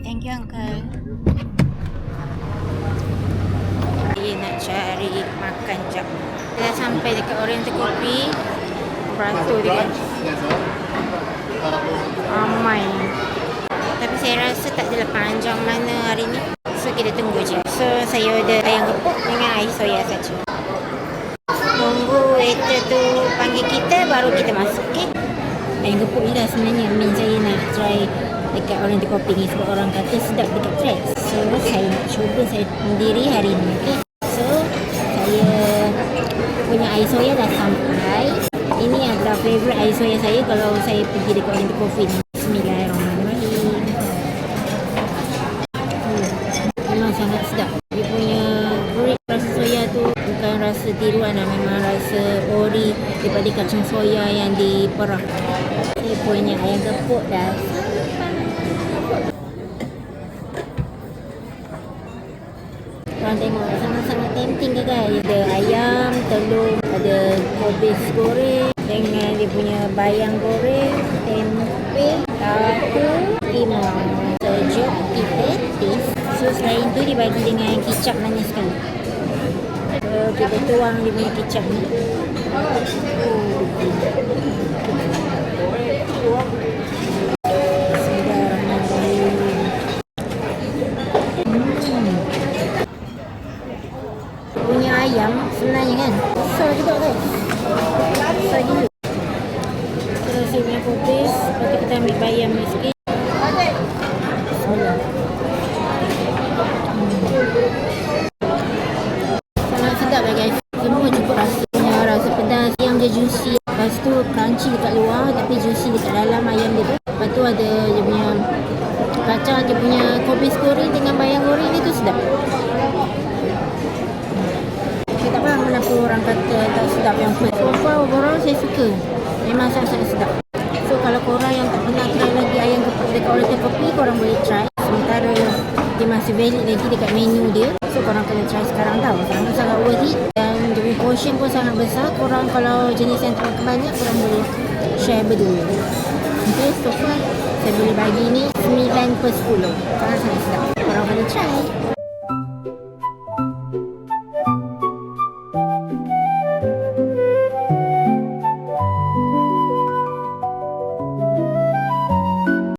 thank you uncle. Saya nak cari makan jap. Dah sampai dekat Oriental Coffee. Beratur dia kan. Ramai. Tapi saya rasa tak adalah panjang mana hari ni. So kita tunggu je. So saya order ayam gepuk dengan air soya saja. Tunggu waiter tu panggil kita baru kita masuk. Okay? Ayam gepuk ni dah sebenarnya main saya nak try dekat Oriental Coffee ni sebab orang kata sedap dekat Trax. So saya nak cuba saya sendiri hari ni. Okay? So saya punya air soya dah sampai. Ini adalah favourite air soya saya kalau saya pergi dekat Oriental Coffee ni. Bismillahirrahmanirrahim. Memang sangat sedap. Dia punya gurih rasa soya tu bukan rasa tiruan lah. Memang rasa ori daripada kacang soya yang diperah. Saya punya ayam gepuk dah sampai. Korang tengok sangat-sangat tempting ke guys. Ada ayam, telur, ada kobis goreng dengan dia punya bayang goreng, tempe, tahu, timang. Sejak kita taste. So selain tu dibagi dengan kicap manis sekali. So kita tuang dia punya kicap ni. Punya ayam sebenarnya kan besar juga guys. Besar gila. Terus saya punya kobis. Lepas tu kita ambil bayam ni sikit. Sangat sedap lah guys. Semua cukup rasanya. Rasa pedas. Ayam dia juicy. Lepas tu crunchy dekat luar tapi juicy dekat dalam ayam dia tu. Lepas tu ada dia punya kacang, dia punya kobis goreng dengan bayang goreng ni tu sedap. Saya tak faham kenapa orang kata tak sedap yang first. So far overall saya suka. Memang sangat-sangat sedap. So kalau korang yang tak pernah try lagi ayam gepuk dekat Oriental Coffee, korang boleh try. Sementara dia masih valid lagi dekat menu dia. So korang kena try sekarang tau. Sangat-sangat worth it. Dan dia punya portion pun sangat besar. Korang kalau jenis yang tak makan banyak, korang boleh share berdua. Okay, so far saya boleh bagi ni 9/10. Sangat-sangat sedap.